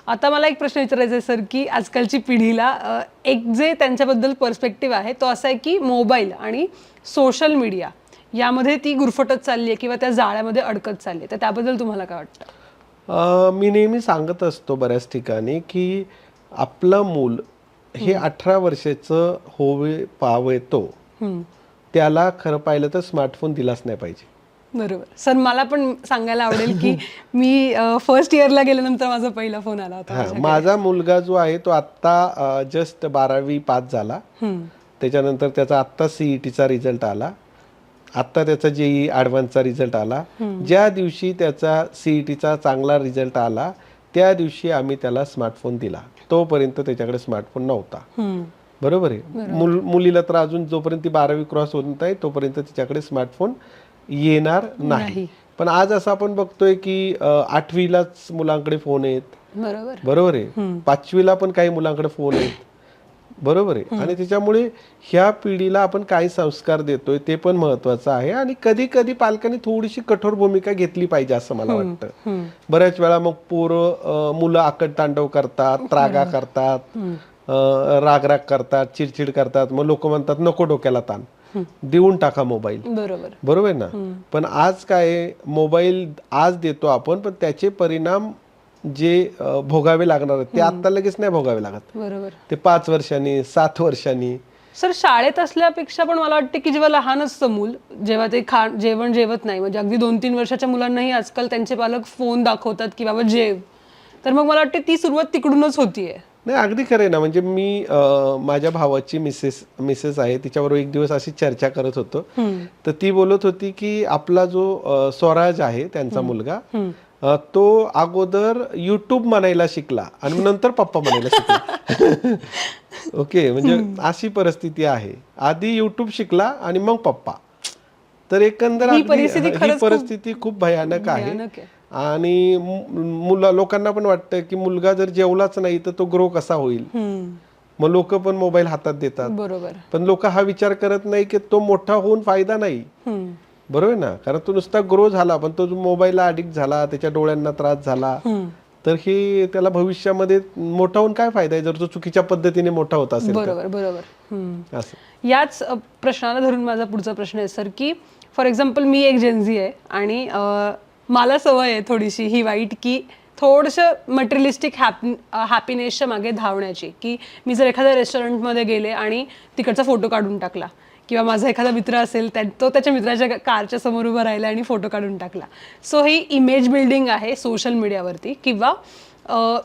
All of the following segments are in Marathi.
आता मला एक प्रश्न विचारायचा आहे सर, की आजकालची पिढीला एक जे त्यांच्याबद्दल पर्स्पेक्टिव्ह आहे तो असा आहे की मोबाईल आणि सोशल मीडिया यामध्ये ती गुरफटत चालली आहे किंवा त्या जाळ्यामध्ये अडकत चालली आहे, तर त्याबद्दल तुम्हाला काय वाटतं? मी नेहमी सांगत असतो बऱ्याच ठिकाणी की आपलं मूल हे 18 वर्षाचं होवे पावे तो त्याला खरं पाहिलं तर स्मार्टफोन दिलाच नाही पाहिजे. बरोबर सर, मला पण सांगायला आवडेल की मी फर्स्ट इयरला गेल्यानंतर माझा पहिला फोन आला होता माझ्याकडे. माझा मुलगा जो आहे तो आत्ता जस्ट 12वी पास झाला. त्याच्यानंतर त्याचा आत्ता सीईटीचा रिझल्ट आला. आत्ता त्याचा जेई ॲडव्हान्सचा रिझल्ट आला. ज्या दिवशी त्याचा सीईटीचा चांगला रिझल्ट आला त्या दिवशी आम्ही त्याला स्मार्टफोन दिला. तोपर्यंत त्याच्याकडे स्मार्टफोन नव्हता. बरोबर आहे. मुलीला तर अजून जोपर्यंत ती 12वी क्रॉस होत नाही तोपर्यंत तिच्याकडे स्मार्टफोन येणार नाही. पण आज असं आपण बघतोय की 8वीलाच मुलांकडे फोन आहेत. बरोबर आहे. 5वीला पण काही मुलांकडे फोन आहेत. बरोबर आहे. आणि त्याच्यामुळे ह्या पिढीला आपण काय संस्कार देतोय ते पण महत्वाचं आहे. आणि कधी कधी पालकांनी थोडीशी कठोर भूमिका घेतली पाहिजे असं मला वाटतं. बऱ्याच वेळा मग मुलं आकटतांडव करतात, त्रागा करतात, रागराग करतात, चिडचिड करतात. मग लोक म्हणतात नको डोक्याला ताण, देऊन टाका मोबाईल. बरोबर ना. पण आज काय, मोबाईल आज देतो आपण पण त्याचे परिणाम जे भोगावे लागणार ते आता लगेच नाही भोगावे लागत. ते 5 वर्षांनी 7 वर्षांनी. सर शाळेत असल्यापेक्षा पण मला वाटतं की जेव्हा लहान असतं मूल, जेव्हा ते जेवण जेवत नाही, म्हणजे अगदी 2-3 वर्षाच्या मुलांनाही आजकाल त्यांचे पालक फोन दाखवतात की बाबा जेव, तर मग मला वाटतं ती सुरुवात तिकडूनच होतीये. नाही अगदी खरं आहे ना. म्हणजे मी माझ्या भावाची मिसेस आहे तिच्याबरोबर एक दिवस अशी चर्चा करत होतो. तर ती बोलत होती की आपला जो स्वराज आहे त्यांचा मुलगा तो अगोदर युट्यूब म्हणायला शिकला आणि नंतर पप्पा म्हणायला शिकला. ओके, म्हणजे अशी परिस्थिती आहे. आधी युट्यूब शिकला आणि मग पप्पा. तर एकंदर ही परिस्थिती खूप भयानक आहे. आणि लोकांना पण वाटतं की मुलगा जर जेवलाच नाही तर तो ग्रो कसा होईल. मग लोक पण मोबाईल हातात देतात. पण लोक हा विचार करत नाही की तो मोठा होऊन फायदा नाही. बरोबर ना. कारण तो नुसता ग्रो झाला पण तो मोबाईलला अडिक्ट झाला, त्याच्या डोळ्यांना त्रास झाला, तर हे त्याला भविष्यामध्ये मोठा होऊन काय फायदा आहे जर तो चुकीच्या पद्धतीने मोठा होत असेल. बरोबर. याच प्रश्नाला धरून माझा पुढचा प्रश्न आहे सर, की फॉर एक्झाम्पल मी एक जेनझी आहे आणि मला सवय आहे थोडीशी ही वाईट की थोडंसं मटेरियलिस्टिक हॅपीनेसच्या मागे धावण्याची, की मी जर एखाद्या रेस्टॉरंटमध्ये गेले आणि तिकडचा फोटो काढून टाकला, किंवा माझा एखादा मित्र असेल तो त्याच्या मित्राच्या कारच्या समोर उभा राहिला आणि फोटो काढून टाकला. सो ही इमेज बिल्डिंग आहे सोशल मीडियावरती, किंवा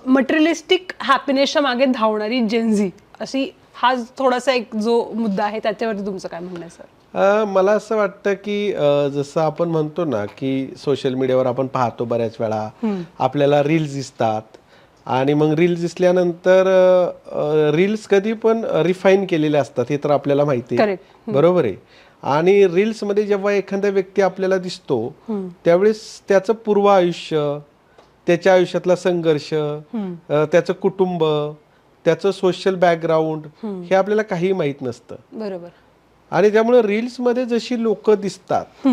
मटेरियलिस्टिक हॅपीनेसच्या मागे धावणारी जेनझी, अशी हा थोडासा एक जो मुद्दा आहे त्याच्यावरती तुमचं काय म्हणणं आहे सर? मला असं वाटतं की जसं आपण म्हणतो ना की सोशल मीडियावर आपण पाहतो बऱ्याच वेळा आपल्याला रील्स दिसतात आणि मग रील्स दिसल्यानंतर रील्स कधी पण रिफाईन केलेले असतात हे तर आपल्याला माहिती आहे. बरोबर आहे. आणि रील्स मध्ये जेव्हा एखादा व्यक्ती आपल्याला दिसतो त्यावेळेस त्याचं पूर्व आयुष्य, त्याच्या आयुष्यातला संघर्ष, त्याचं कुटुंब, त्याचं सोशल बॅकग्राऊंड हे आपल्याला काही माहित नसतं. बरोबर. आणि त्यामुळे रील्स मध्ये जशी लोक दिसतात,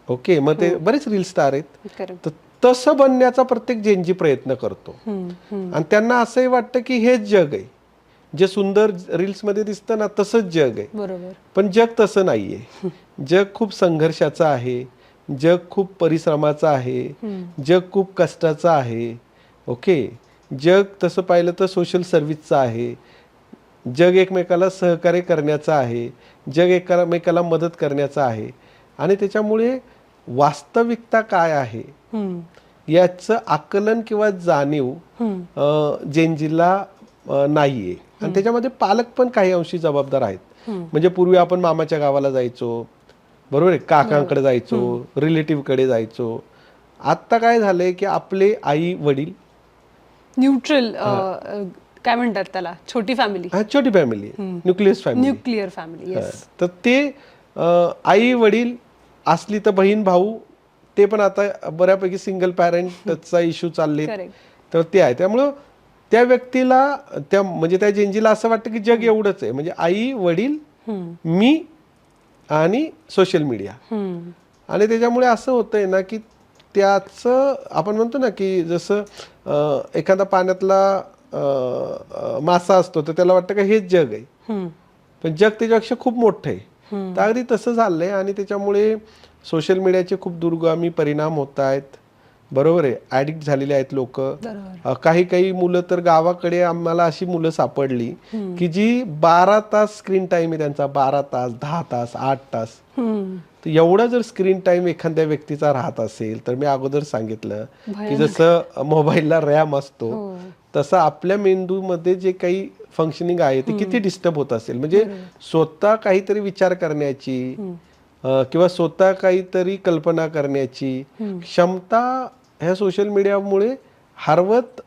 ओके, मग ते बरेच रील स्टार आहेत, तर तसं बनण्याचा प्रत्येक जेनजी प्रयत्न करतो. आणि त्यांना असंही वाटतं की हेच जग आहे, जे सुंदर रील्स मध्ये दिसतं ना तसंच जग आहे. पण जग तसं नाहीये. जग खूप संघर्षाचं आहे, जग खूप परिश्रमाचं आहे, जग खूप कष्टाचं आहे. ओके, जग तसं पाहिलं तर सोशल सर्व्हिसचं आहे, जग एकमेकाला सहकार्य करण्याचं आहे, जग एकमेकाला मदत करण्याचं आहे. आणि त्याच्यामुळे वास्तविकता काय आहे याचं आकलन किंवा जाणीव जेनजीला नाहीये. आणि त्याच्यामध्ये पालक पण काही अंशी जबाबदार आहेत. म्हणजे पूर्वी आपण मामाच्या गावाला जायचो, बरोबर आहे, काकांकडे जायचो, रिलेटिव्ह कडे जायचो. आता काय झालंय की आपले आई वडील न्यूट्रल, काय म्हणतात त्याला, छोटी फॅमिली, न्यूक्लियर फॅमिली. तर ते आई वडील असली तर बहीण भाऊ ते पण आता बऱ्यापैकी सिंगल पॅरेंटचा इश्यू चालले, तर ते आहे. त्यामुळं त्या व्यक्तीला म्हणजे त्या जेनजीला असं वाटतं की जग एवढंच आहे, म्हणजे आई वडील मी आणि सोशल मीडिया. आणि त्याच्यामुळे असं होतंय ना की त्याचं आपण म्हणतो ना की जसं एखादा पाण्यातला मासा असतो तर त्याला वाटतं का हेच जग आहे, पण जग त्याच्यापेक्षा खूप मोठं आहे. तर अगदी तसं झालंय आणि त्याच्यामुळे सोशल मीडियाचे खूप दूरगामी परिणाम होत आहेत. बरोबर आहे, ऍडिक्ट झालेले आहेत लोक. काही मुलं तर गावाकडे आम्हाला अशी मुलं सापडली की जी 12 तास स्क्रीन टाइम आहे त्यांचा, 12 तास, 10 तास, 8 तास. तर एवढा जर स्क्रीन टाइम एखाद्या व्यक्तीचा राहत असेल तर मी अगोदर सांगितलं की जसं मोबाईलला रॅम असतो तसं आपल्या मेंदूमध्ये जे काही फंक्शनिंग आहे ते किती डिस्टर्ब होत असेल. म्हणजे स्वतः काहीतरी विचार करण्याची किंवा स्वतः काहीतरी कल्पना करण्याची क्षमता ह्या सोशल मीडियामुळे हरवत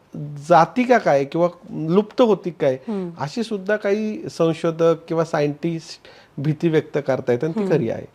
जाती का काय किंवा लुप्त होती काय, अशी सुद्धा काही संशोधक किंवा सायंटिस्ट भीती व्यक्त करतायत आणि ती खरी आहे.